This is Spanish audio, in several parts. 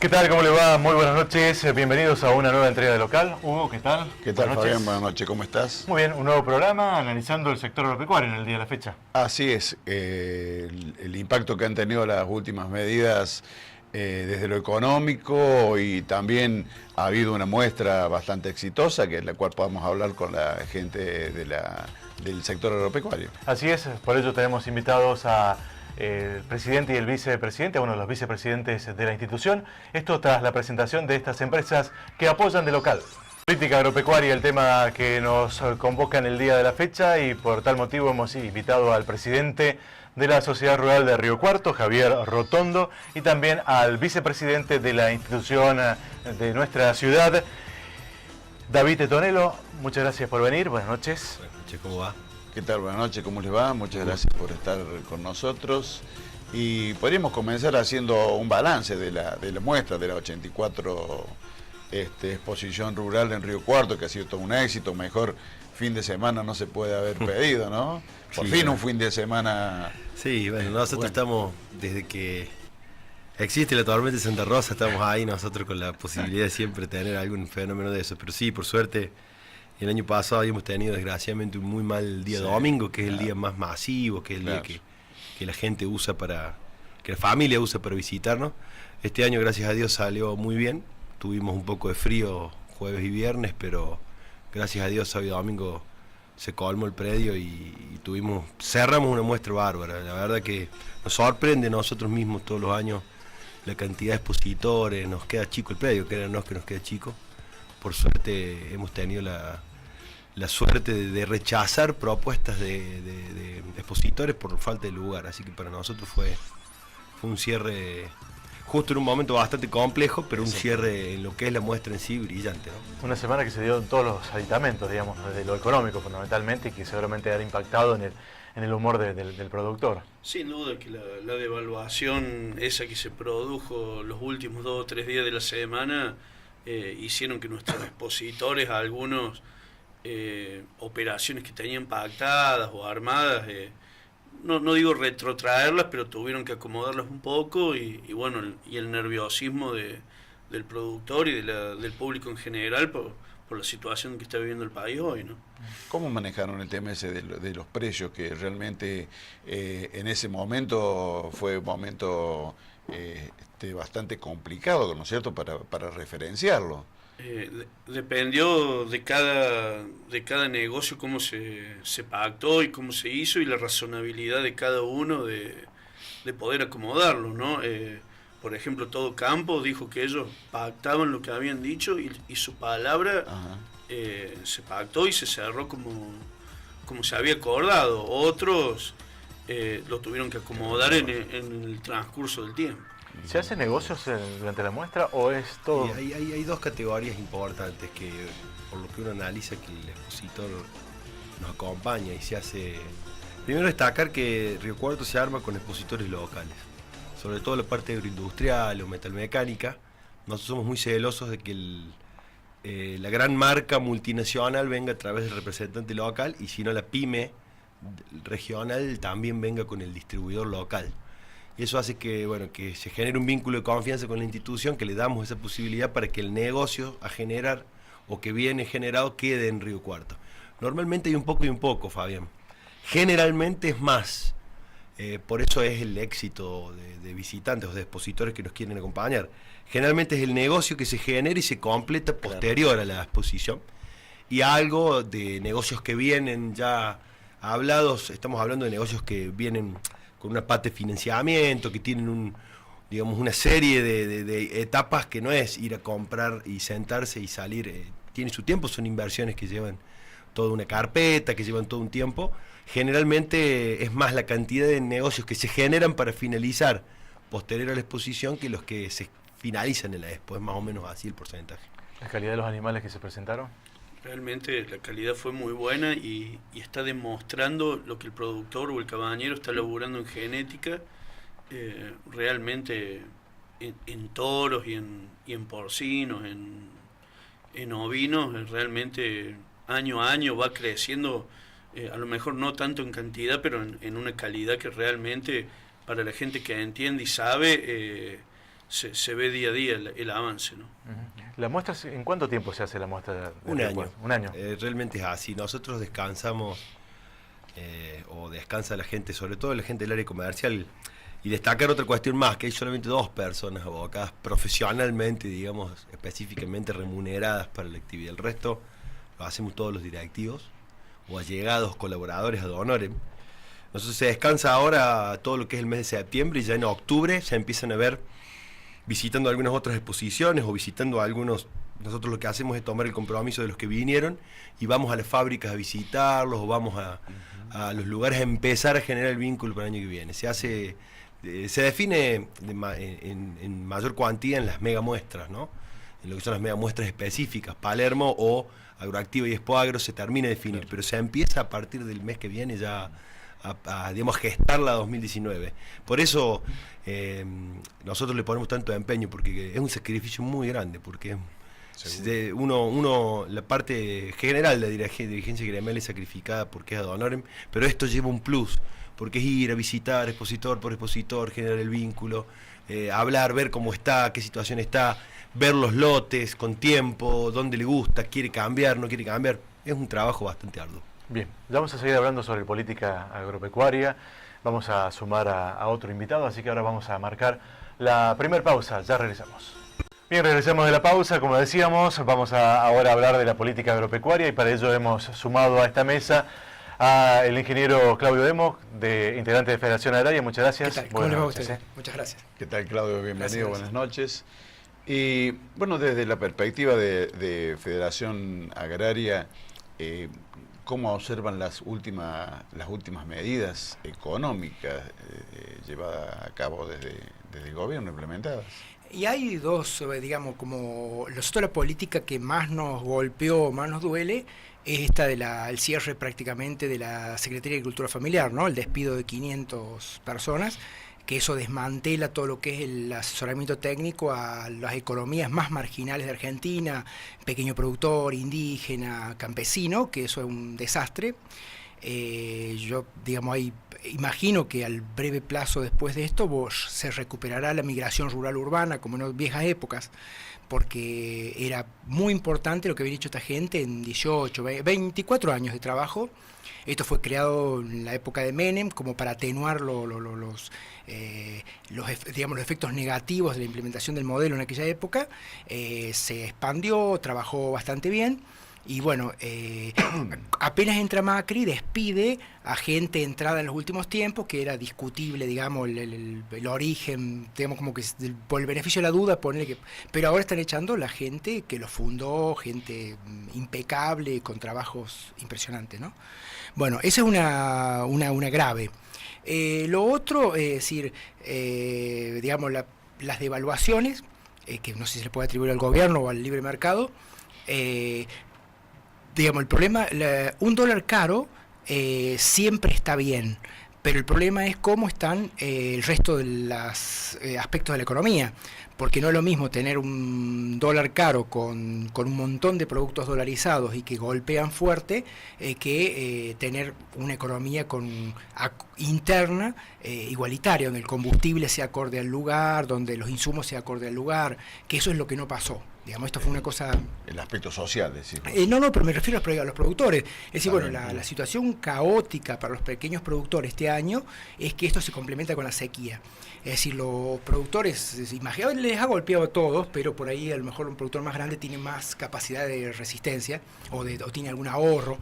¿Qué tal? ¿Cómo le va? Muy buenas noches. Bienvenidos a una nueva entrega de Local. Hugo, ¿qué tal? ¿Qué tal, Fabián? Buenas noches. ¿Cómo estás? Muy bien, un nuevo programa analizando el sector agropecuario en el día de la fecha. Así es. El impacto que han tenido las últimas medidas desde lo económico, y también ha habido una muestra bastante exitosa, que es la cual podamos hablar con la gente del sector agropecuario. Así es, por ello tenemos invitados a el presidente y el vicepresidente, uno de los vicepresidentes de la institución. Esto tras la presentación de estas empresas que apoyan de Local. Política agropecuaria, el tema que nos convoca en el día de la fecha, y por tal motivo hemos invitado al presidente de la Sociedad Rural de Río Cuarto, Javier Rotondo, y también al vicepresidente de la institución de nuestra ciudad, David Tonelo. Muchas gracias por venir, buenas noches. Buenas noches, ¿cómo va? ¿Qué tal? Buenas noches, ¿cómo les va? Muchas gracias por estar con nosotros. Y podríamos comenzar haciendo un balance de la muestra de la 84 exposición rural en Río Cuarto, que ha sido todo un éxito. Mejor fin de semana no se puede haber pedido, ¿no? Por fin un fin de semana. Sí, bueno, nosotros estamos, desde que existe la tormenta de Santa Rosa, estamos ahí nosotros con la posibilidad de siempre tener algún fenómeno de eso. Pero sí, por suerte, el año pasado habíamos tenido desgraciadamente un muy mal día domingo, que es el día más masivo, que es el día que la gente usa que la familia usa para visitarnos. Este año, gracias a Dios, salió muy bien. Tuvimos un poco de frío jueves y viernes, pero gracias a Dios, sábado y domingo se colmó el predio y cerramos una muestra bárbara. La verdad que nos sorprende a nosotros mismos todos los años la cantidad de expositores. Nos queda chico el predio, créanos que nos queda chico. Por suerte hemos tenido la suerte de rechazar propuestas de expositores por falta de lugar, así que para nosotros fue un cierre justo en un momento bastante complejo, pero un cierre en lo que es la muestra en sí brillante, ¿no? Una semana que se dio en todos los aditamentos, digamos, desde lo económico fundamentalmente, y que seguramente ha impactado en el humor del productor. Sin duda que la devaluación esa que se produjo los últimos 2 o 3 días de la semana hicieron que nuestros expositores, algunos operaciones que tenían pactadas o armadas, no digo retrotraerlas, pero tuvieron que acomodarlas un poco, y bueno, y el nerviosismo del productor y del público en general por la situación que está viviendo el país hoy, ¿no? ¿Cómo manejaron el tema ese de los precios, que realmente en ese momento fue un momento bastante complicado, ¿no es cierto?, para referenciarlo? Dependió de cada negocio cómo se pactó y cómo se hizo, y la razonabilidad de cada uno de poder acomodarlo, ¿no? Por ejemplo, Todo Campo dijo que ellos pactaban lo que habían dicho, y su palabra se pactó y se cerró como se había acordado. Otros lo tuvieron que acomodar en el transcurso del tiempo. ¿Se hacen negocios durante la muestra o es todo? Hay dos categorías importantes que, por lo que uno analiza, que el expositor nos acompaña y se hace. Primero, destacar que Río Cuarto se arma con expositores locales, sobre todo la parte agroindustrial o metalmecánica. Nosotros somos muy celosos de que la gran marca multinacional venga a través del representante local, y si no, la pyme regional también venga con el distribuidor local. Y eso hace que se genere un vínculo de confianza con la institución, que le damos esa posibilidad para que el negocio a generar o que viene generado quede en Río Cuarto. Normalmente hay un poco y un poco, Fabián. Generalmente es más. Por eso es el éxito de visitantes o de expositores que nos quieren acompañar. Generalmente es el negocio que se genera y se completa posterior a la exposición. Y algo de negocios que vienen ya hablados, estamos hablando de negocios que vienen con una parte de financiamiento, que tienen una serie de etapas, que no es ir a comprar y sentarse y salir. Tiene su tiempo, son inversiones que llevan toda una carpeta, que llevan todo un tiempo. Generalmente es más la cantidad de negocios que se generan para finalizar posterior a la exposición que los que se finalizan en la expo. Es más o menos así el porcentaje. ¿La calidad de los animales que se presentaron? Realmente la calidad fue muy buena, y está demostrando lo que el productor o el cabañero está laburando en genética, realmente en toros y en porcinos, en ovinos. Realmente año a año va creciendo, a lo mejor no tanto en cantidad, pero en una calidad que realmente, para la gente que entiende y sabe, se ve día a día el avance, ¿no? ¿La muestra, en cuánto tiempo se hace la muestra? Un año. Un año. Realmente es así. Nosotros descansamos, o descansa la gente, sobre todo la gente del área comercial. Y destacar otra cuestión más, que hay solamente 2 personas abocadas profesionalmente, digamos, específicamente remuneradas para la actividad. El resto lo hacemos todos los directivos o allegados colaboradores ad honorem. Nosotros se descansa ahora todo lo que es el mes de septiembre, y ya en octubre se empiezan a ver visitando algunas otras exposiciones o visitando algunos. Nosotros lo que hacemos es tomar el compromiso de los que vinieron y vamos a las fábricas a visitarlos, o vamos a los lugares a empezar a generar el vínculo para el año que viene. Se define en mayor cuantía en las mega muestras, ¿no? En lo que son las mega muestras específicas. Palermo o Agroactiva y Expoagro se termina de definir, pero se empieza a partir del mes que viene ya digamos, gestar la 2019. Por eso nosotros le ponemos tanto empeño, porque es un sacrificio muy grande, porque la parte general de la dirigencia gremial es sacrificada porque es ad honorem, pero esto lleva un plus, porque es ir a visitar expositor por expositor, generar el vínculo, hablar, ver cómo está, qué situación está, ver los lotes con tiempo, dónde le gusta, quiere cambiar, no quiere cambiar. Es un trabajo bastante arduo. Bien, ya vamos a seguir hablando sobre política agropecuaria, vamos a sumar a otro invitado, así que ahora vamos a marcar la primera pausa, ya regresamos. Bien, regresamos de la pausa, como decíamos, vamos ahora a hablar de la política agropecuaria, y para ello hemos sumado a esta mesa al ingeniero Claudio Demo, integrante de Federación Agraria. Muchas gracias. ¿Qué tal? ¿Cómo le va a usted? Muchas gracias. ¿Qué tal, Claudio? Bienvenido, Gracias. buenas noches. Y bueno, desde la perspectiva de Federación Agraria, ¿cómo observan las últimas medidas económicas llevadas a cabo desde el gobierno, implementadas? Y hay dos, digamos, como nosotros la política que más nos golpeó, más nos duele, es esta el cierre prácticamente de la Secretaría de Agricultura Familiar, ¿no? El despido de 500 personas, que eso desmantela todo lo que es el asesoramiento técnico a las economías más marginales de Argentina, pequeño productor, indígena, campesino, que eso es un desastre. Yo, digamos, imagino que al breve plazo después de esto se recuperará la migración rural-urbana como en viejas épocas, porque era muy importante lo que había hecho esta gente en 18, 24 años de trabajo. Esto fue creado en la época de Menem como para atenuar los efectos negativos de la implementación del modelo en aquella época. Se expandió, trabajó bastante bien. Y bueno, apenas entra Macri, despide a gente entrada en los últimos tiempos, que era discutible, digamos, el origen, digamos, como que por el beneficio de la duda, pero ahora están echando la gente que lo fundó, gente impecable, con trabajos impresionantes, ¿no? Bueno, esa es una grave. Lo otro, es decir, digamos, las devaluaciones, que no sé si se le puede atribuir al gobierno o al libre mercado, digamos, el problema, un dólar caro siempre está bien, pero el problema es cómo están el resto de los aspectos de la economía, porque no es lo mismo tener un dólar caro con un montón de productos dolarizados y que golpean fuerte, que tener una economía interna igualitaria, donde el combustible sea acorde al lugar, donde los insumos sea acorde al lugar, que eso es lo que no pasó. Digamos, esto fue una cosa... El aspecto social, decimos. No, pero me refiero a los productores. Es decir, bueno, la situación caótica para los pequeños productores este año es que esto se complementa con la sequía. Es decir, los productores, imagino, les ha golpeado a todos, pero por ahí a lo mejor un productor más grande tiene más capacidad de resistencia o tiene algún ahorro.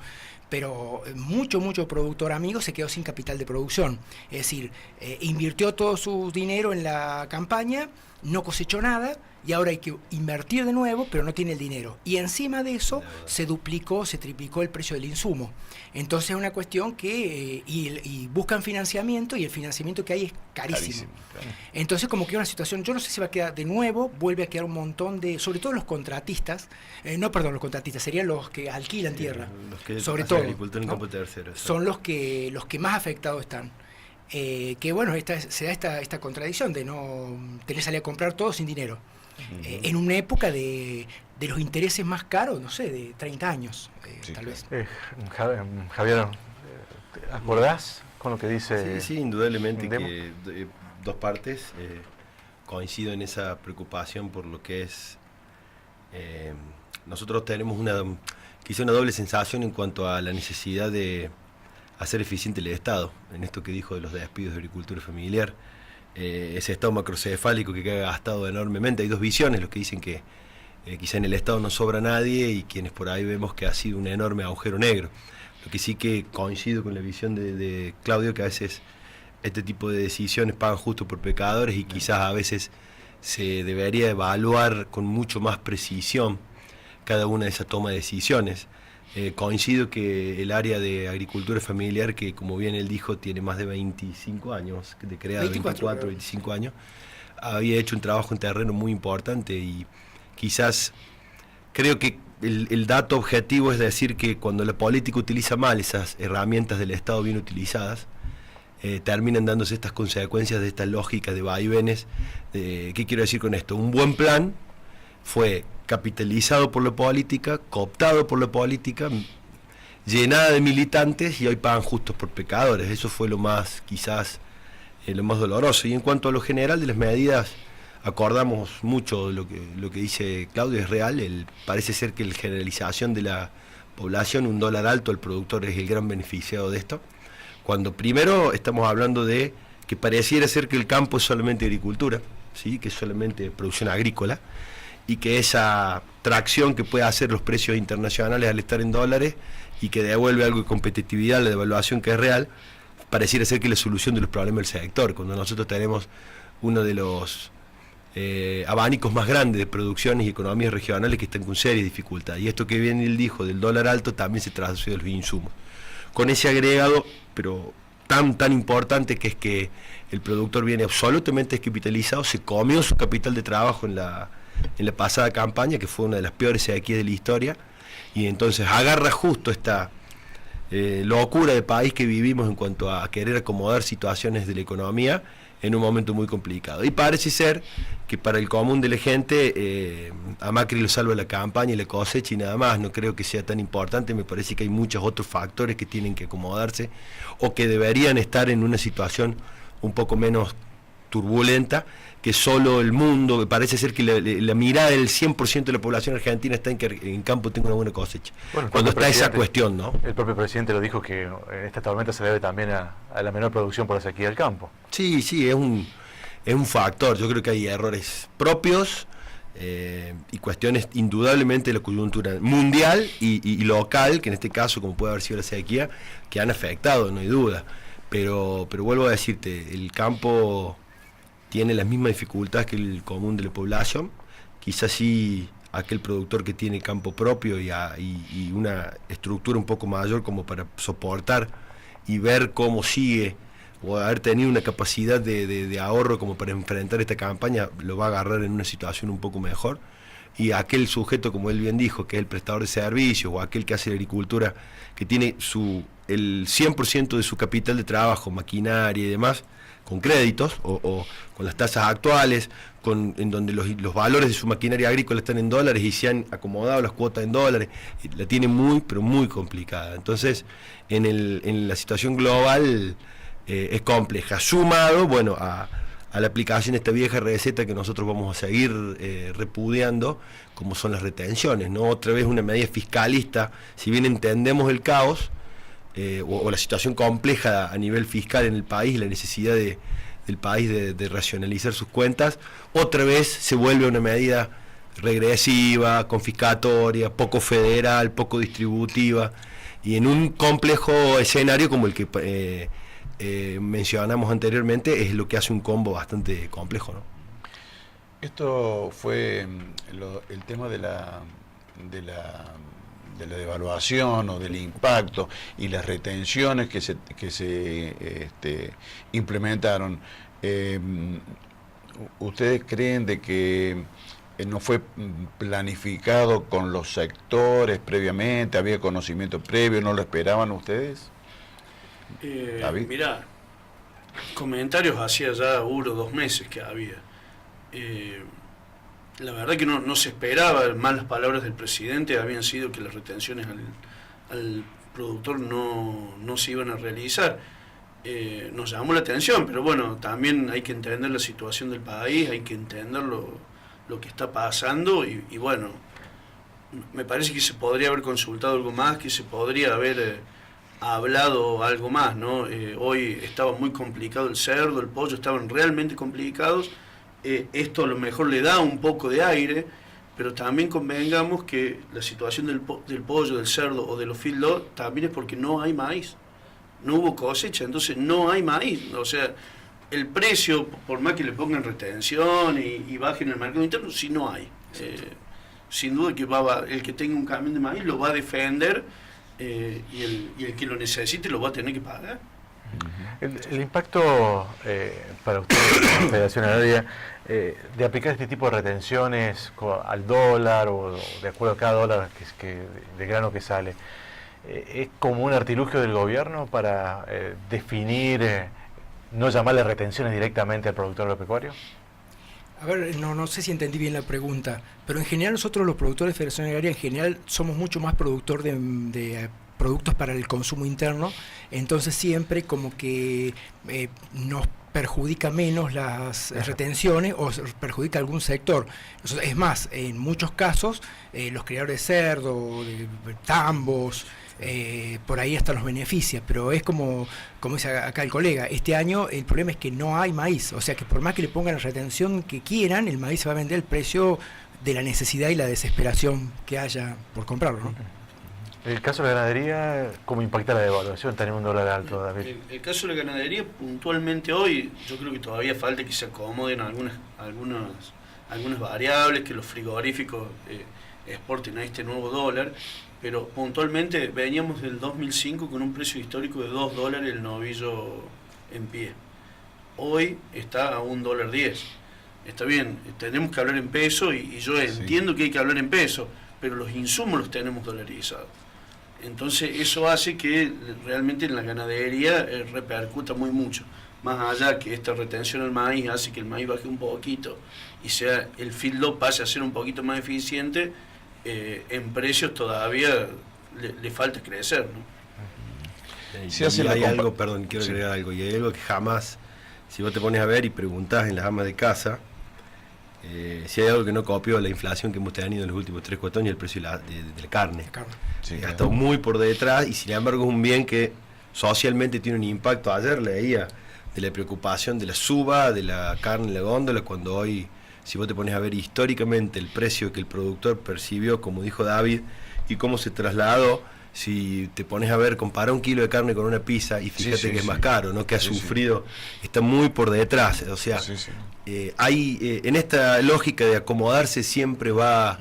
Pero mucho productor amigo se quedó sin capital de producción. Es decir, invirtió todo su dinero en la campaña, no cosechó nada, y ahora hay que invertir de nuevo, pero no tiene el dinero. Y encima de eso se triplicó el precio del insumo. Entonces es una cuestión que... y buscan financiamiento, y el financiamiento que hay es carísimo. Claro. Entonces como que una situación, yo no sé si va a quedar de nuevo, vuelve a quedar un montón de... Sobre todo los contratistas, los contratistas, serían los que alquilan tierra. Los que sobre todo, agricultura en ¿no? campo tercero. Son los que más afectados están. Que bueno, se da esta contradicción de no tener que salir a comprar todo sin dinero. En una época de los intereses más caros, no sé, de 30 años, Sí, tal vez. Javier, ¿te acordás con lo que dice? Sí, indudablemente Demo? que dos partes. coincido en esa preocupación por lo que es... nosotros tenemos quizá una doble sensación en cuanto a la necesidad de hacer eficiente el Estado, en esto que dijo de los despidos de agricultura familiar, ese Estado macrocefálico que ha gastado enormemente. Hay dos visiones, los que dicen que quizá en el Estado no sobra nadie y quienes por ahí vemos que ha sido un enorme agujero negro. Lo que sí que coincido con la visión de Claudio, que a veces este tipo de decisiones pagan justo por pecadores y quizás a veces se debería evaluar con mucho más precisión cada una de esas tomas de decisiones. Coincido que el área de agricultura familiar, que como bien él dijo, tiene más de 25 años, de creada 24, 25 años, había hecho un trabajo en terreno muy importante y quizás creo que el dato objetivo es decir que cuando la política utiliza mal esas herramientas del Estado bien utilizadas, terminan dándose estas consecuencias de esta lógica de vaivenes. ¿Qué quiero decir con esto? Un buen plan fue capitalizado por la política, cooptado por la política, llenada de militantes y hoy pagan justos por pecadores. Eso fue lo más, quizás, lo más doloroso. Y en cuanto a lo general de las medidas, acordamos mucho lo que dice Claudio, es real. Parece ser que la generalización de la población, un dólar alto, el productor es el gran beneficiado de esto. Cuando primero estamos hablando de que pareciera ser que el campo es solamente agricultura, ¿sí? Que es solamente producción agrícola, y que esa tracción que puede hacer los precios internacionales al estar en dólares y que devuelve algo de competitividad, la devaluación que es real, pareciera ser que es la solución de los problemas del sector, cuando nosotros tenemos uno de los abanicos más grandes de producciones y economías regionales que están con serias dificultades. Y esto que bien él dijo del dólar alto también se traduce a los insumos. Con ese agregado, pero tan importante, que es que el productor viene absolutamente descapitalizado, se comió su capital de trabajo en la pasada campaña, que fue una de las peores sequías de la historia, y entonces agarra justo esta locura de país que vivimos en cuanto a querer acomodar situaciones de la economía en un momento muy complicado. Y parece ser que para el común de la gente, a Macri lo salva la campaña y la cosecha y nada más. No creo que sea tan importante. Me parece que hay muchos otros factores que tienen que acomodarse o que deberían estar en una situación un poco menos turbulenta, que solo el mundo, me parece ser que la mirada del 100% de la población argentina está en que en campo tenga una buena cosecha. Bueno, cuando está esa cuestión, ¿no? El propio presidente lo dijo, que esta tormenta se debe también a la menor producción por la sequía del campo. Sí, es un factor. Yo creo que hay errores propios y cuestiones indudablemente de la coyuntura mundial y local, que en este caso, como puede haber sido la sequía, que han afectado, no hay duda. Pero vuelvo a decirte, el campo tiene las mismas dificultades que el común de la población. Quizás sí aquel productor que tiene campo propio y una estructura un poco mayor como para soportar y ver cómo sigue, o haber tenido una capacidad de ahorro como para enfrentar esta campaña, lo va a agarrar en una situación un poco mejor. Y aquel sujeto, como él bien dijo, que es el prestador de servicios, o aquel que hace la agricultura, que tiene el 100% de su capital de trabajo, maquinaria y demás, con créditos o con las tasas actuales, en donde los valores de su maquinaria agrícola están en dólares y se han acomodado las cuotas en dólares, la tiene pero muy complicada. Entonces, en la situación global es compleja, sumado, bueno, a la aplicación de esta vieja receta que nosotros vamos a seguir repudiando, como son las retenciones, ¿no? Otra vez una medida fiscalista, si bien entendemos el caos, o la situación compleja a nivel fiscal en el país, la necesidad del país de racionalizar sus cuentas, otra vez se vuelve una medida regresiva, confiscatoria, poco federal, poco distributiva, y en un complejo escenario como el que mencionamos anteriormente, es lo que hace un combo bastante complejo, ¿no? Esto fue el tema de la devaluación o del impacto y las retenciones que se implementaron. ¿Ustedes creen de que no fue planificado con los sectores previamente, había conocimiento previo, no lo esperaban ustedes? Mirá, comentarios hacía ya 1 o 2 meses que había. La verdad que no se esperaba, más las palabras del presidente habían sido que las retenciones al productor no se iban a realizar. nos llamó la atención, pero bueno, también hay que entender la situación del país, hay que entender lo que está pasando y bueno, me parece que se podría haber consultado algo más, que se podría haber hablado algo más, ¿no? Hoy estaba muy complicado el cerdo, el pollo, estaban realmente complicados. Esto a lo mejor le da un poco de aire, pero también convengamos que la situación del pollo, del cerdo o de los feedlot también es porque no hay maíz. No hubo cosecha, entonces no hay maíz. O sea, el precio, por más que le pongan retención y bajen el mercado interno, sí no hay. Sin duda que el que tenga un camión de maíz lo va a defender y el que lo necesite lo va a tener que pagar. El impacto para ustedes, la Federación Agraria, de aplicar este tipo de retenciones al dólar o de acuerdo a cada dólar de grano que sale, ¿es como un artilugio del gobierno para definir, no llamarle retenciones directamente al productor agropecuario? A ver, no sé si entendí bien la pregunta, pero en general nosotros los productores de Federación Agraria en general somos mucho más productor de productos para el consumo interno, entonces siempre como que nos perjudica menos las retenciones o perjudica algún sector. Es más, en muchos casos los criadores de cerdo, de tambos, por ahí hasta los beneficia, pero es como dice acá el colega, este año el problema es que no hay maíz, o sea que por más que le pongan la retención que quieran, el maíz se va a vender al precio de la necesidad y la desesperación que haya por comprarlo, ¿no? El caso de la ganadería, ¿cómo impacta la devaluación? Tenemos un dólar alto, David. El caso de la ganadería, puntualmente hoy, yo creo que todavía falta que se acomoden algunas variables, que los frigoríficos exporten a este nuevo dólar, pero puntualmente veníamos del 2005 con un precio histórico de $2 el novillo en pie. Hoy está a $1.10. Está bien, tenemos que hablar en peso y yo entiendo que hay que hablar en peso, pero los insumos los tenemos dolarizados. Entonces eso hace que realmente en la ganadería repercuta muy mucho. Más allá que esta retención al maíz hace que el maíz baje un poquito y sea el feedlot pase a ser un poquito más eficiente, en precios todavía le falta crecer, ¿no? Si hay algo, perdón, quiero agregar algo, y hay algo que jamás, si vos te pones a ver y preguntás en las amas de casa, si hay algo que no copió la inflación que hemos tenido en los últimos 3-4 años, el precio de la carne. Sí, Ha claro. estado muy por detrás y sin embargo es un bien que socialmente tiene un impacto. Ayer leía de la preocupación de la suba de la carne en la góndola, cuando hoy, si vos te pones a ver históricamente el precio que el productor percibió, como dijo David, y cómo se trasladó, si te pones a ver, compara un kilo de carne con una pizza y fíjate que es más caro, ¿no? Que ha sufrido, está muy por detrás, o sea, en esta lógica de acomodarse siempre va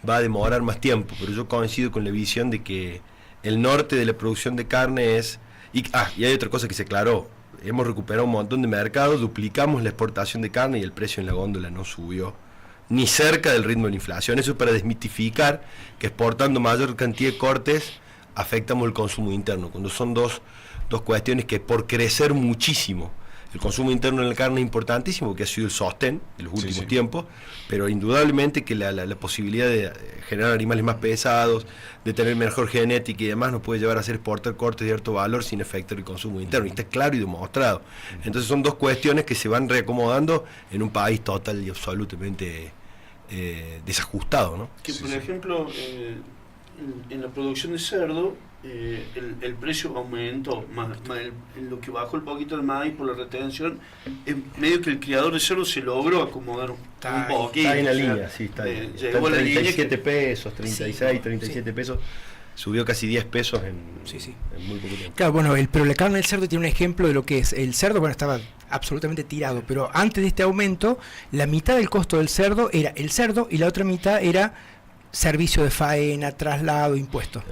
a demorar más tiempo, pero yo coincido con la visión de que el norte de la producción de carne es, y hay otra cosa que se aclaró, hemos recuperado un montón de mercados, duplicamos la exportación de carne y el precio en la góndola no subió ni cerca del ritmo de la inflación. Eso es para desmitificar que exportando mayor cantidad de cortes afectamos el consumo interno, cuando son dos cuestiones que por crecer muchísimo, el consumo interno en la carne es importantísimo, que ha sido el sostén en los últimos tiempos, pero indudablemente que la posibilidad de generar animales más pesados, de tener mejor genética y demás, nos puede llevar a hacer exportar cortes de alto valor sin afectar el consumo interno, y está claro y demostrado. Entonces son dos cuestiones que se van reacomodando en un país total y absolutamente desajustado, ¿no? Que por ejemplo, en la producción de cerdo, el precio aumentó, más lo que bajó el poquito el maíz por la retención, medio que el criador de cerdo se logró acomodar un poquito. Está en la línea, sí, está bien. Está en 37 pesos, 36, 37 pesos. Subió casi 10 pesos en muy poco tiempo. Claro, bueno, pero la carne del cerdo tiene un ejemplo de lo que es. El cerdo, bueno, estaba absolutamente tirado, pero antes de este aumento, la mitad del costo del cerdo era el cerdo y la otra mitad era servicio de faena, traslado, impuestos.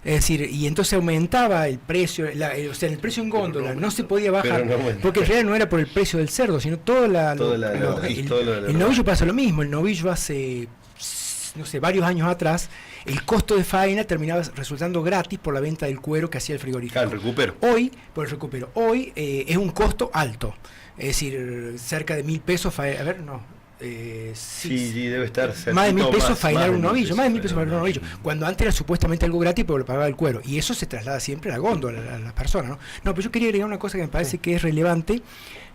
Es decir, y entonces aumentaba el precio, o sea, el precio en góndola no se podía bajar, porque en realidad no era por el precio del cerdo, sino el novillo pasa lo mismo. El novillo hace, no sé, varios años atrás, el costo de faena terminaba resultando gratis por la venta del cuero que hacía el frigorífico. El recupero. Hoy es un costo alto, es decir, cerca de 1.000 pesos, Sí, debe estar más de 1.000 pesos faenar un de 1.000 novillo, más de 1.000 pesos faenar faenar un novillo, cuando antes era supuestamente algo gratis pero lo pagaba el cuero, y eso se traslada siempre a la góndola, a las personas, ¿no? No, pero yo quería agregar una cosa que me parece que es relevante,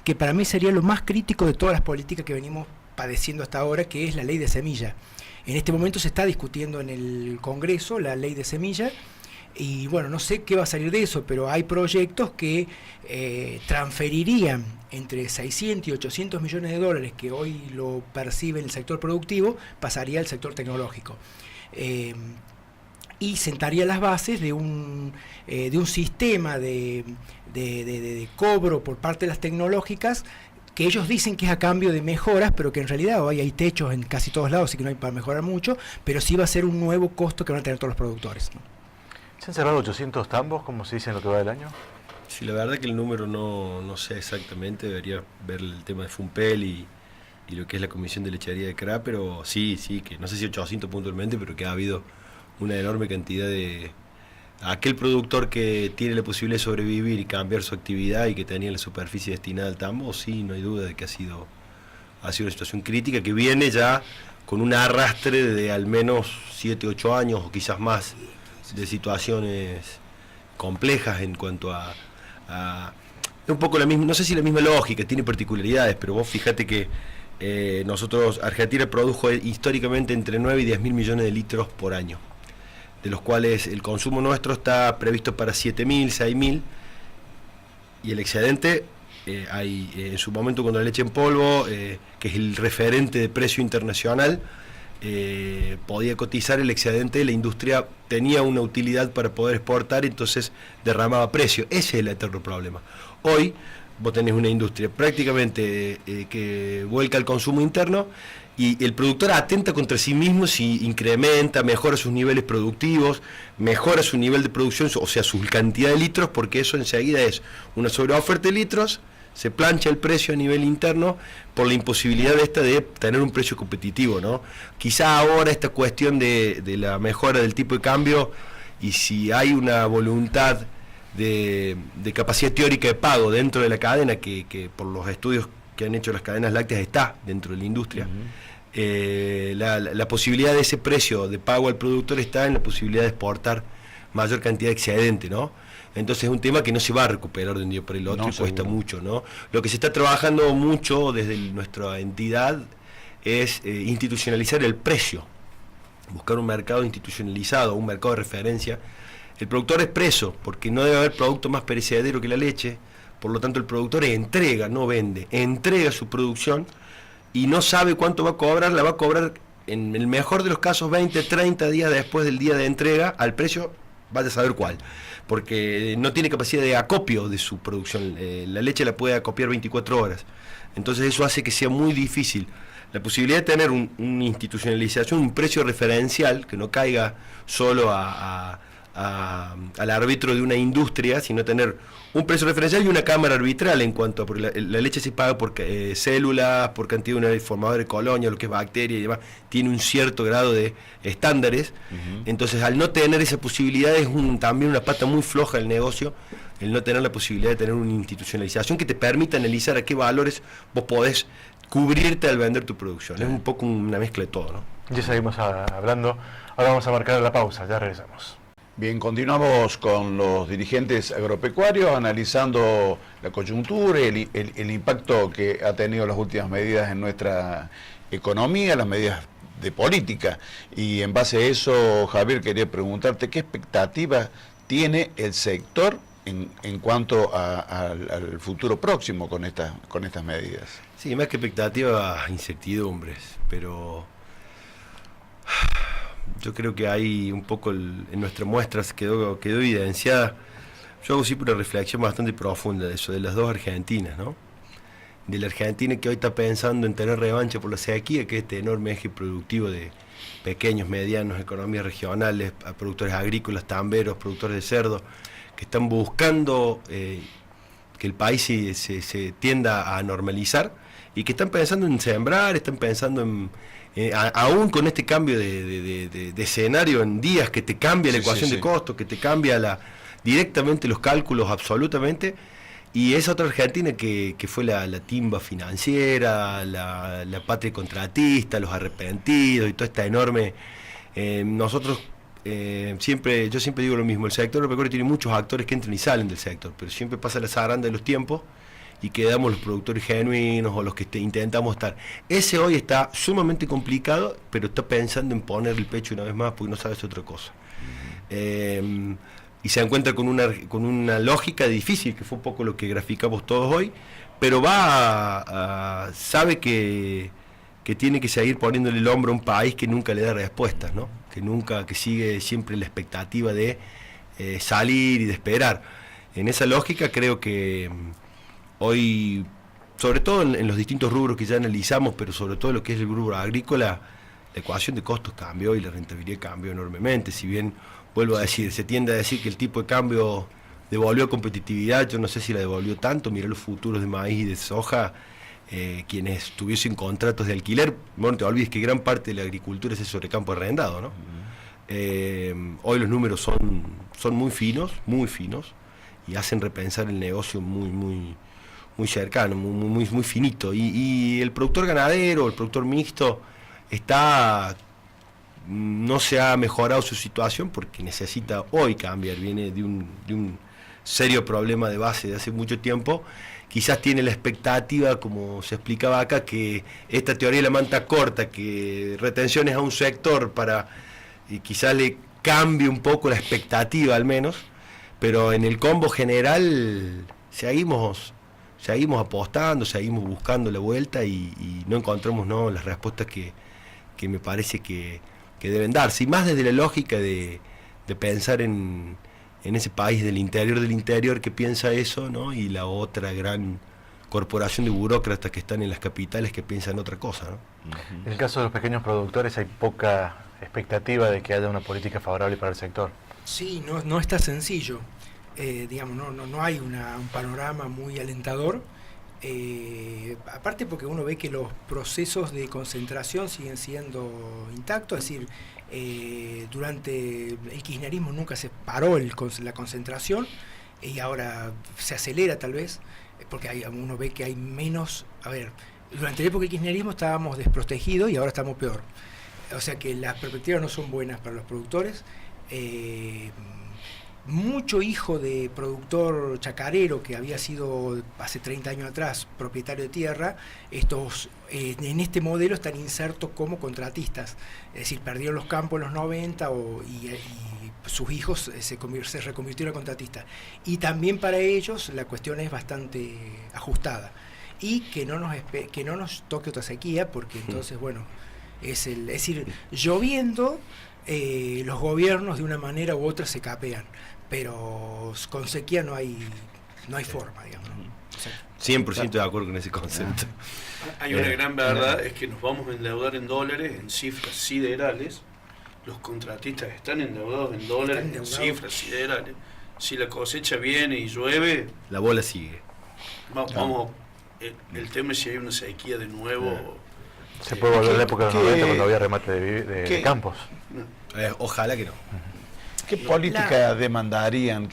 que para mí sería lo más crítico de todas las políticas que venimos padeciendo hasta ahora, que es la ley de semilla. En este momento se está discutiendo en el Congreso la ley de semilla, y bueno, no sé qué va a salir de eso, pero hay proyectos que transferirían entre 600 y 800 millones de dólares que hoy lo percibe el sector productivo, pasaría al sector tecnológico. Y sentaría las bases de un sistema de cobro por parte de las tecnológicas, que ellos dicen que es a cambio de mejoras, pero que en realidad hoy hay techos en casi todos lados, así que no hay para mejorar mucho, pero sí va a ser un nuevo costo que van a tener todos los productores, ¿no? ¿Se han cerrado 800 tambos, como se dice en lo que va del año? Sí, la verdad que el número no sé exactamente, debería ver el tema de Funpel y lo que es la Comisión de Lechería de CRA, pero sí, que no sé si 800 puntualmente, pero que ha habido una enorme cantidad de... Aquel productor que tiene la posibilidad de sobrevivir y cambiar su actividad y que tenía la superficie destinada al tambo, sí, no hay duda de que ha sido una situación crítica que viene ya con un arrastre de al menos 7, 8 años o quizás más de situaciones complejas en cuanto a un poco la misma, no sé si la misma lógica, tiene particularidades, pero vos fíjate que nosotros, Argentina produjo históricamente entre 9 y 10 mil millones de litros por año, de los cuales el consumo nuestro está previsto para 7.000, 6.000, y el excedente hay en su momento cuando la leche en polvo, que es el referente de precio internacional, podía cotizar el excedente, la industria tenía una utilidad para poder exportar, entonces derramaba precio. Ese es el eterno problema. Hoy vos tenés una industria prácticamente que vuelca al consumo interno, y el productor atenta contra sí mismo si incrementa, mejora sus niveles productivos, mejora su nivel de producción, o sea, su cantidad de litros, porque eso enseguida es una sobreoferta de litros, se plancha el precio a nivel interno por la imposibilidad de tener un precio competitivo, ¿no? Quizá ahora esta cuestión de la mejora del tipo de cambio, y si hay una voluntad de capacidad teórica de pago dentro de la cadena, que por los estudios que han hecho las cadenas lácteas está dentro de la industria, la posibilidad de ese precio de pago al productor está en la posibilidad de exportar mayor cantidad de excedente, ¿no? Entonces es un tema que no se va a recuperar de un día para el otro, y cuesta mucho, ¿no? Lo que se está trabajando mucho desde nuestra entidad es institucionalizar el precio, buscar un mercado institucionalizado, un mercado de referencia. El productor es preso, porque no debe haber producto más perecedero que la leche, por lo tanto el productor entrega, no vende, entrega su producción y no sabe cuánto va a cobrar, la va a cobrar en el mejor de los casos 20, 30 días después del día de entrega, al precio, vaya a saber cuál, porque no tiene capacidad de acopio de su producción, la leche la puede acopiar 24 horas, entonces eso hace que sea muy difícil. La posibilidad de tener una institucionalización, un precio referencial, que no caiga solo al árbitro de una industria, sino tener un precio referencial y una cámara arbitral en cuanto a, porque la leche se paga por células, por cantidad de una formadora de colonia, lo que es bacteria y demás, tiene un cierto grado de estándares. Entonces, al no tener esa posibilidad, es también una pata muy floja del negocio, el no tener la posibilidad de tener una institucionalización que te permita analizar a qué valores vos podés cubrirte al vender tu producción. Es un poco una mezcla de todo, ¿no? Ya seguimos hablando. Ahora vamos a marcar la pausa, ya regresamos. Bien, continuamos con los dirigentes agropecuarios analizando la coyuntura, el impacto que ha tenido las últimas medidas en nuestra economía, las medidas de política. Y en base a eso, Javier, quería preguntarte qué expectativa tiene el sector en cuanto al futuro próximo con estas medidas. Sí, más que expectativa, incertidumbres, pero yo creo que hay un poco en nuestras muestras quedó evidenciada. Yo hago siempre una reflexión bastante profunda de eso, de las dos Argentinas, ¿no? De la Argentina que hoy está pensando en tener revancha por la sequía, que es este enorme eje productivo de pequeños, medianos, economías regionales, a productores agrícolas, tamberos, productores de cerdo, que están buscando que el país se tienda a normalizar, y que están pensando en sembrar, están pensando en aún con este cambio de escenario en días, que te cambia la ecuación de costos, que te cambia directamente los cálculos absolutamente, Y esa otra Argentina que fue la timba financiera, la patria contratista, los arrepentidos y toda esta enorme... nosotros yo siempre digo lo mismo, el sector agropecuario tiene muchos actores que entran y salen del sector, pero siempre pasa la zaranda de los tiempos y quedamos los productores genuinos o los que intentamos estar. Ese hoy está sumamente complicado, pero está pensando en poner el pecho una vez más porque no sabe hacer otra cosa. Y se encuentra con una lógica difícil, que fue un poco lo que graficamos todos hoy, pero sabe que tiene que seguir poniéndole el hombro a un país que nunca le da respuestas, ¿no? Que sigue siempre la expectativa de salir y de esperar. En esa lógica creo que hoy, sobre todo en los distintos rubros que ya analizamos, pero sobre todo lo que es el rubro agrícola, la ecuación de costos cambió y la rentabilidad cambió enormemente. Si bien, vuelvo a decir, se tiende a decir que el tipo de cambio devolvió competitividad, yo no sé si la devolvió tanto. Mirá los futuros de maíz y de soja, quienes tuviesen contratos de alquiler, no te olvides que gran parte de la agricultura es el sobrecampo arrendado, ¿no? Hoy los números son muy finos, y hacen repensar el negocio muy cercano, muy finito. Y el productor ganadero, el productor mixto, no se ha mejorado su situación porque necesita hoy cambiar, viene de un serio problema de base de hace mucho tiempo. Quizás tiene la expectativa, como se explicaba acá, que esta teoría de la manta corta, que retenciones a un sector y quizás le cambie un poco la expectativa al menos, pero en el combo general seguimos apostando, seguimos buscando la vuelta y no encontramos las respuestas que me parece que deben darse, y más desde la lógica de pensar en ese país del interior que piensa eso, ¿no? Y la otra gran corporación de burócratas que están en las capitales que piensan otra cosa, ¿no? En el caso de los pequeños productores hay poca expectativa de que haya una política favorable para el sector. Sí, no está sencillo. No hay un panorama muy alentador. Aparte porque uno ve que los procesos de concentración siguen siendo intactos, es decir, durante el kirchnerismo nunca se paró la concentración y ahora se acelera tal vez, porque uno ve que hay menos... durante la época del kirchnerismo estábamos desprotegidos y ahora estamos peor. O sea que las perspectivas no son buenas para los productores. Mucho hijo de productor chacarero que había sido hace 30 años atrás propietario de tierra, estos en este modelo están insertos como contratistas, es decir, perdieron los campos en los 90 y sus hijos se reconvirtieron a contratistas. Y también para ellos la cuestión es bastante ajustada. Y que no nos toque otra sequía, porque entonces, es decir, lloviendo, los gobiernos de una manera u otra se capean, pero con sequía no hay forma, digamos, ¿no? O sea, 100% de acuerdo con ese concepto. Hay una gran verdad, es que nos vamos a endeudar en dólares, en cifras siderales. Los contratistas están endeudados en dólares, en cifras siderales. Si la cosecha viene y llueve, la bola sigue. Vamos, el tema es si hay una sequía de nuevo. Se puede volver a la época de los 90 cuando había remate de campos. Ojalá que no. ¿Qué política demandarían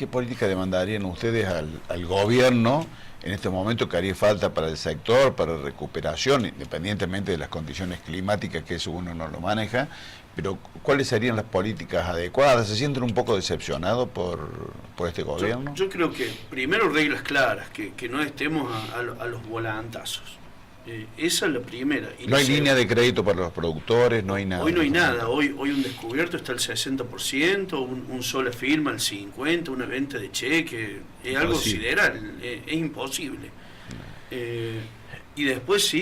ustedes al gobierno en este momento que haría falta para el sector, para recuperación, independientemente de las condiciones climáticas, que eso uno no lo maneja, pero cuáles serían las políticas adecuadas? ¿Se sienten un poco decepcionados por este gobierno? Yo creo que primero reglas claras, que no estemos a los volantazos. Esa es la primera. Y no hay línea de crédito para los productores, no hay nada. Hoy no hay nada, hoy un descubierto está el 60%, un sola firma el 50%, una venta de cheque, es algo sideral, es imposible. Y después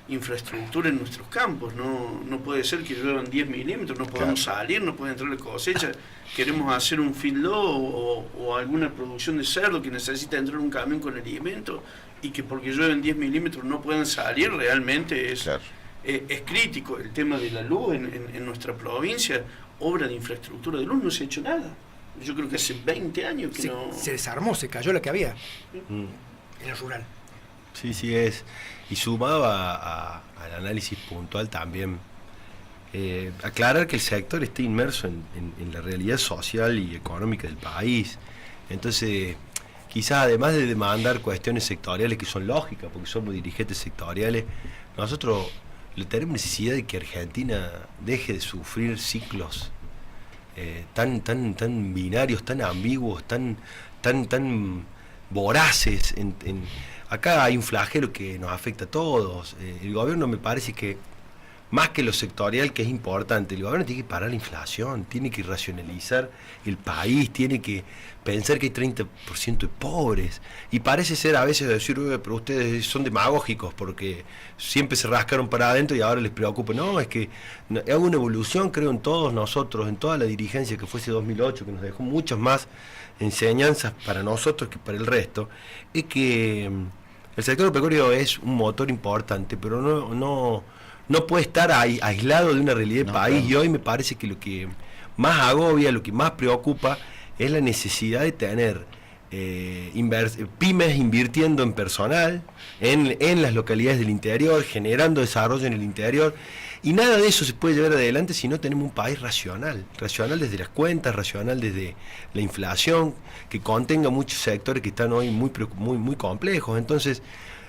infraestructura en nuestros campos, no puede ser que lluevan 10 milímetros, no podemos salir, no puede entrar la cosecha, queremos hacer un feedlot o alguna producción de cerdo que necesita entrar un camión con alimento, y que porque llueven 10 milímetros no pueden salir, realmente es crítico. El tema de la luz en nuestra provincia, obra de infraestructura de luz, no se ha hecho nada. Yo creo que hace 20 años que no... Se desarmó, se cayó la que había en el rural. Sí es. Y sumado al análisis puntual también, aclarar que el sector está inmerso en la realidad social y económica del país. Entonces, quizás además de demandar cuestiones sectoriales que son lógicas, porque somos dirigentes sectoriales, nosotros tenemos necesidad de que Argentina deje de sufrir ciclos tan binarios, tan ambiguos, tan voraces. Acá hay un flagelo que nos afecta a todos. El gobierno, me parece que más que lo sectorial, que es importante, el gobierno tiene que parar la inflación, tiene que racionalizar el país, tiene que pensar que hay 30% de pobres. Y parece ser a veces decir, pero ustedes son demagógicos porque siempre se rascaron para adentro y ahora les preocupa. No, es que hay una evolución, creo, en todos nosotros, en toda la dirigencia que fue ese 2008, que nos dejó muchas más enseñanzas para nosotros que para el resto. Es que el sector agropecuario es un motor importante, pero no puede estar aislado de una realidad del país. Claro. Y hoy me parece que lo que más agobia, lo que más preocupa es la necesidad de tener pymes invirtiendo en personal, en las localidades del interior, generando desarrollo en el interior. Y nada de eso se puede llevar adelante si no tenemos un país racional desde las cuentas, racional desde la inflación, que contenga muchos sectores que están hoy muy complejos. Entonces,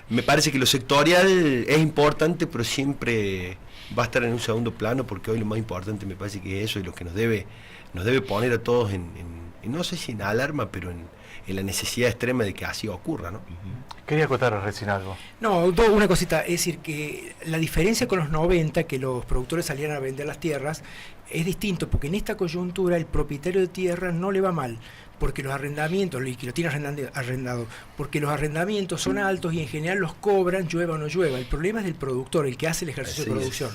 me parece que lo sectorial es importante, pero siempre va a estar en un segundo plano, porque hoy lo más importante me parece que es eso, y lo que nos debe poner a todos no sé si en alarma, pero en la necesidad extrema de que así ocurra, ¿no? Quería acotar recién algo. No, una cosita, es decir, que la diferencia con los 90, que los productores salieran a vender las tierras, es distinto, porque en esta coyuntura el propietario de tierra no le va mal, porque los arrendamientos, y que lo tiene arrendado, porque los arrendamientos son altos y en general los cobran, llueva o no llueva. El problema es del productor, el que hace el ejercicio de producción.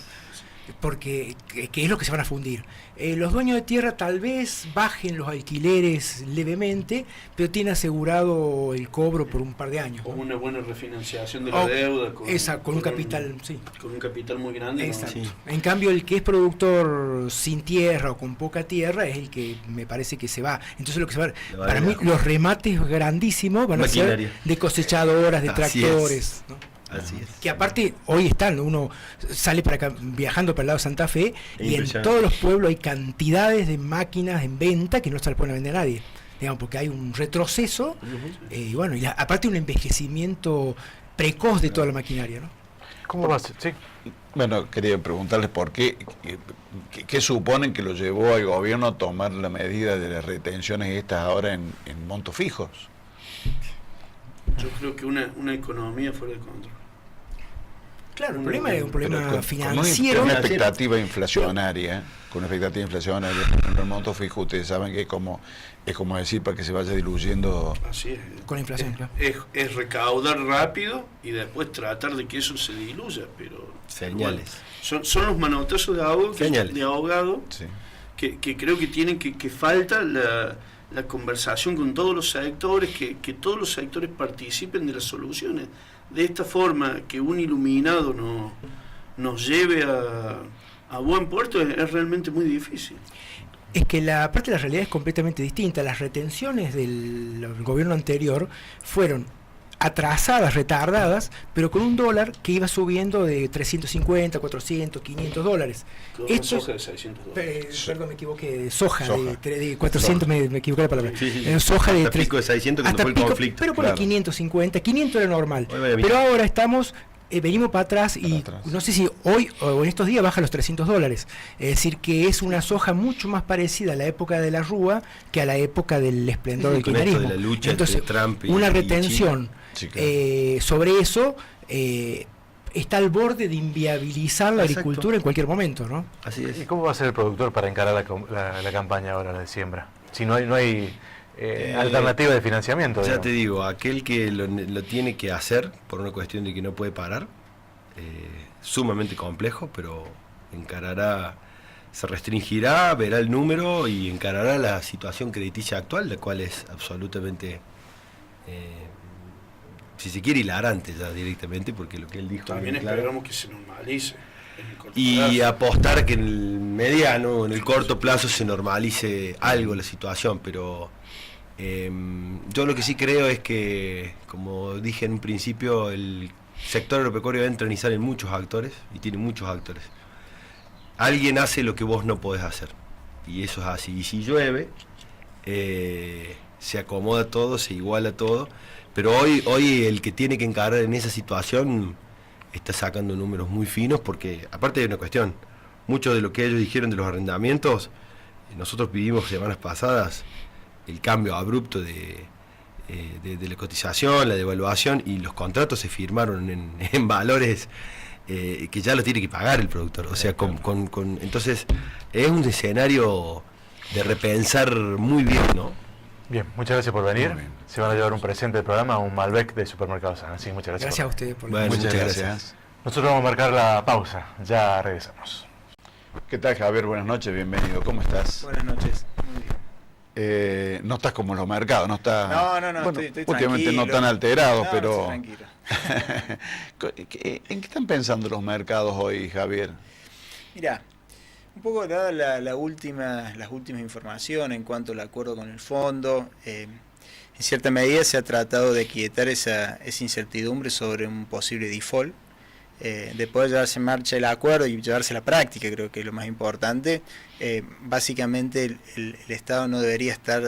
Porque que es lo que se van a fundir. Los dueños de tierra tal vez bajen los alquileres levemente, pero tienen asegurado el cobro por un par de años. O una buena refinanciación de la deuda. Con un capital, sí. Con un capital muy grande. Exacto. ¿No? Sí. En cambio, el que es productor sin tierra o con poca tierra es el que me parece que se va. Entonces lo que se va, para mí los remates grandísimos van a ser de cosechadoras, de tractores, ¿no? Así es. Que aparte hoy están, uno sale para acá viajando para el lado de Santa Fe y en todos los pueblos hay cantidades de máquinas en venta que no se las pueden vender a nadie, digamos, porque hay un retroceso y bueno, y aparte un envejecimiento precoz de toda la maquinaria, ¿no? ¿Cómo va a ser? Sí. Bueno, quería preguntarles por qué suponen que lo llevó al gobierno a tomar la medida de las retenciones estas ahora en montos fijos. Yo creo que una economía fuera de control. Claro, el problema es un problema financiero. Con una expectativa inflacionaria, en el monto fijo, ustedes saben que es como decir para que se vaya diluyendo. Así es. Con la inflación, claro. Es recaudar rápido y después tratar de que eso se diluya, pero señales. Bueno, son los manotazos de ahogado sí. que creo que tienen que falta la conversación con todos los sectores, que todos los sectores participen de las soluciones. De esta forma, que un iluminado nos lleve a buen puerto es realmente muy difícil. Es que la parte de la realidad es completamente distinta. Las retenciones del gobierno anterior fueron atrasadas, retardadas, pero con un dólar que iba subiendo de 350, 400, 500 dólares. Esto soja de 600 dólares. Perdón, me equivoqué, de soja. De 400, me equivoqué la palabra. Sí. Soja de pico de 600 cuando fue el conflicto. Pero por 550, 500 era normal. Pero ahora estamos... venimos para atrás y no sé si hoy o en estos días baja los 300 dólares. Es decir, que es una soja mucho más parecida a la época de la Rúa que a la época del esplendor del kirchnerismo. De la lucha entonces, entre Trump una retención sobre eso está al borde de inviabilizar la agricultura en cualquier momento, ¿no? Así es. ¿Y cómo va a ser el productor para encarar la campaña ahora, la de siembra? Si no hay alternativa de financiamiento. Ya digamos. te digo, aquel que lo tiene que hacer por una cuestión de que no puede parar, sumamente complejo, pero encarará, se restringirá, verá el número y encarará la situación crediticia actual, la cual es absolutamente, si se quiere, hilarante ya directamente, porque lo que él dijo... También esperamos que se normalice. Y apostar que en el mediano, en el corto plazo se normalice algo la situación, pero yo lo que sí creo es que, como dije en un principio, el sector agropecuario va a entronizar en muchos actores, y tiene muchos actores. Alguien hace lo que vos no podés hacer, y eso es así. Y si llueve, se acomoda todo, se iguala todo, pero hoy el que tiene que encarar en esa situación está sacando números muy finos, porque aparte de una cuestión, mucho de lo que ellos dijeron de los arrendamientos, nosotros vivimos semanas pasadas el cambio abrupto de la cotización, la devaluación, y los contratos se firmaron en valores que ya lo tiene que pagar el productor. O sea, entonces es un escenario de repensar muy bien, ¿no? Bien, muchas gracias por venir. Se van a llevar un presente del programa, un Malbec de Supermercados Así, muchas gracias. Gracias a ustedes por Bueno, Muchas muchas gracias. Nosotros vamos a marcar la pausa, ya regresamos. ¿Qué tal, Javier? Buenas noches, bienvenido. ¿Cómo estás? Buenas noches, muy bien. No estás como en los mercados, no estás... No, bueno, estoy últimamente tranquilo. no tan alterados, No, pero... no, estoy tranquilo. ¿En qué están pensando los mercados hoy, Javier? Mirá, un poco dada las últimas informaciones en cuanto al acuerdo con el fondo, en cierta medida se ha tratado de quietar esa incertidumbre sobre un posible default, de poder llevarse en marcha el acuerdo y llevarse a la práctica, creo que es lo más importante. Básicamente el Estado no debería estar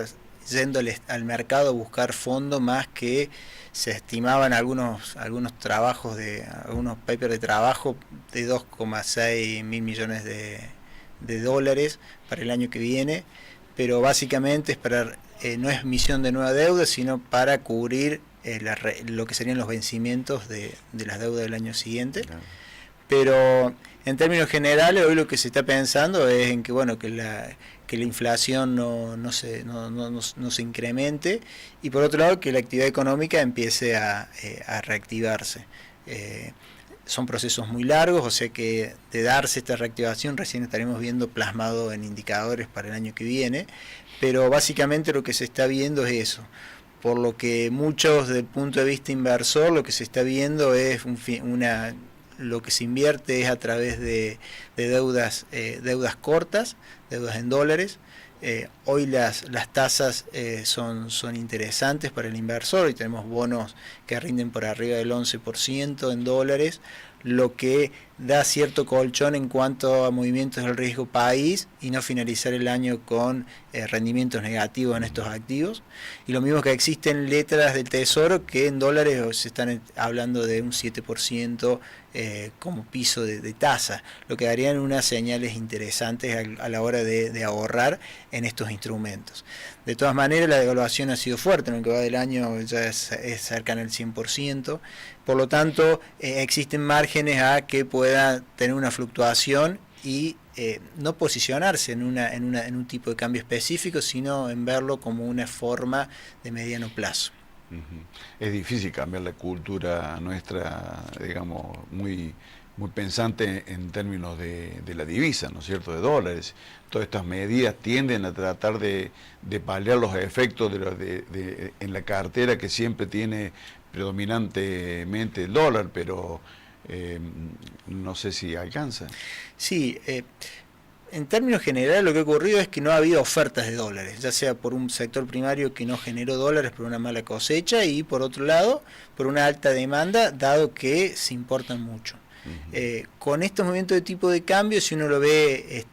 yendo al mercado a buscar fondos, más que se estimaban algunos trabajos, algunos papers de trabajo de 2,6 mil millones de dólares para el año que viene, pero básicamente es para, no es emisión de nueva deuda, sino para cubrir lo que serían los vencimientos de las deudas del año siguiente. Claro. Pero en términos generales hoy lo que se está pensando es en que que la inflación no se incremente, y por otro lado que la actividad económica empiece a reactivarse. Son procesos muy largos, o sea que de darse esta reactivación recién estaremos viendo plasmado en indicadores para el año que viene, pero básicamente lo que se está viendo es eso. Por lo que muchos, desde el punto de vista inversor, lo que se está viendo es lo que se invierte es a través de deudas cortas, deudas en dólares. Hoy las tasas son interesantes para el inversor, y tenemos bonos que rinden por arriba del 11% en dólares, lo que da cierto colchón en cuanto a movimientos del riesgo país y no finalizar el año con rendimientos negativos en estos activos. Y lo mismo que existen letras del Tesoro que en dólares se están hablando de un 7% como piso de tasa, lo que darían unas señales interesantes a la hora de ahorrar en estos instrumentos. De todas maneras, la devaluación ha sido fuerte, en lo que va del año ya es cercana al 100%, por lo tanto existen márgenes a que pueda tener una fluctuación y no posicionarse en un tipo de cambio específico, sino en verlo como una forma de mediano plazo. Es difícil cambiar la cultura nuestra, digamos, muy pensante en términos de la divisa, ¿no es cierto?, de dólares. Todas estas medidas tienden a tratar de paliar los efectos en la cartera, que siempre tiene predominantemente el dólar, pero no sé si alcanza. Sí, en términos generales lo que ha ocurrido es que no ha habido ofertas de dólares, ya sea por un sector primario que no generó dólares por una mala cosecha, y por otro lado por una alta demanda, dado que se importan mucho. Con estos movimientos de tipo de cambio, si uno lo ve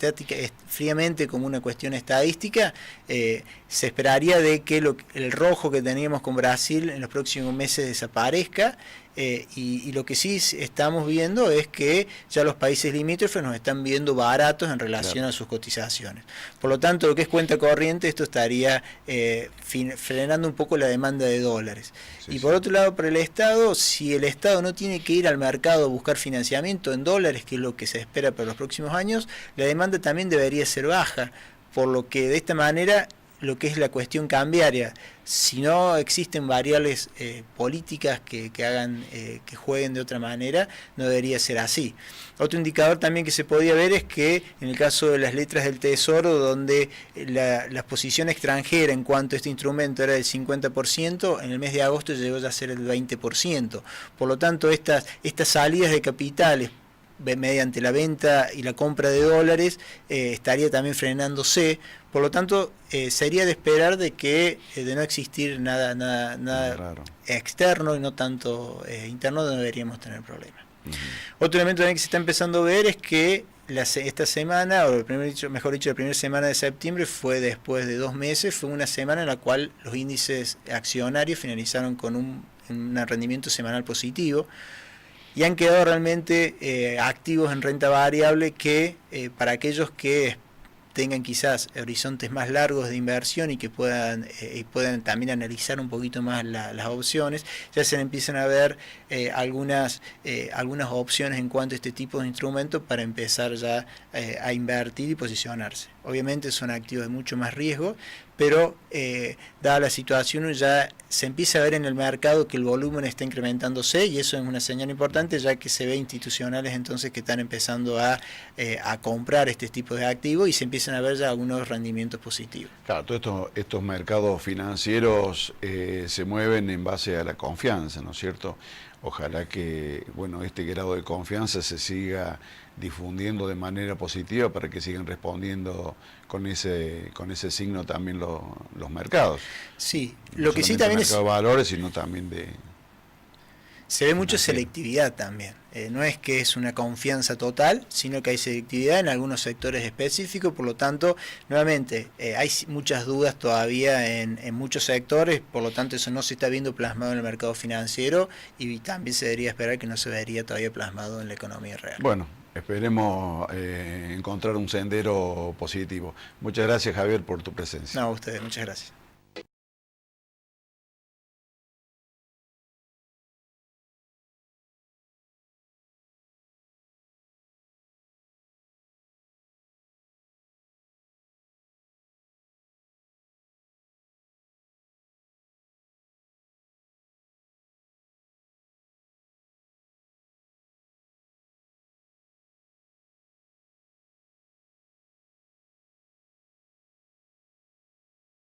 fríamente como una cuestión estadística, se esperaría de que el rojo que teníamos con Brasil en los próximos meses desaparezca, y lo que sí estamos viendo es que ya los países limítrofes nos están viendo baratos en relación a sus cotizaciones. Por lo tanto, lo que es cuenta corriente, esto estaría frenando un poco la demanda de dólares. Y por otro lado, para el Estado, si el Estado no tiene que ir al mercado a buscar financiamiento en dólares, que es lo que se espera para los próximos años, la demanda también debería ser baja, por lo que de esta manera lo que es la cuestión cambiaria, si no existen variables políticas que hagan que jueguen de otra manera, no debería ser así. Otro indicador también que se podía ver es que en el caso de las letras del Tesoro, donde la posición extranjera en cuanto a este instrumento era del 50%, en el mes de agosto llegó ya a ser el 20%. Por lo tanto, estas salidas de capitales mediante la venta y la compra de dólares estaría también frenándose. Por lo tanto, sería de esperar de que de no existir nada externo y no tanto interno, no deberíamos tener problemas. Otro elemento también que se está empezando a ver es que esta semana, o mejor dicho, la primera semana de septiembre fue después de 2 meses, fue una semana en la cual los índices accionarios finalizaron con un rendimiento semanal positivo y han quedado realmente activos en renta variable que para aquellos que tengan quizás horizontes más largos de inversión y que puedan también analizar un poquito más las opciones, ya se empiezan a ver algunas opciones en cuanto a este tipo de instrumentos para empezar ya a invertir y posicionarse. Obviamente son activos de mucho más riesgo, pero dada la situación ya se empieza a ver en el mercado que el volumen está incrementándose y eso es una señal importante, ya que se ve institucionales entonces que están empezando a comprar este tipo de activos y se empiezan a ver ya algunos rendimientos positivos. Claro, todos estos mercados financieros se mueven en base a la confianza, ¿no es cierto? Ojalá que este grado de confianza se siga difundiendo de manera positiva para que sigan respondiendo con ese signo también los mercados. Sí, no lo que sí también es de valores, sino también se ve mucha selectividad también. No es que es una confianza total, sino que hay selectividad en algunos sectores específicos, por lo tanto, nuevamente, hay muchas dudas todavía en muchos sectores, por lo tanto eso no se está viendo plasmado en el mercado financiero y también se debería esperar que no se vería todavía plasmado en la economía real. Bueno, esperemos encontrar un sendero positivo. Muchas gracias, Javier, por tu presencia. No, a ustedes, muchas gracias.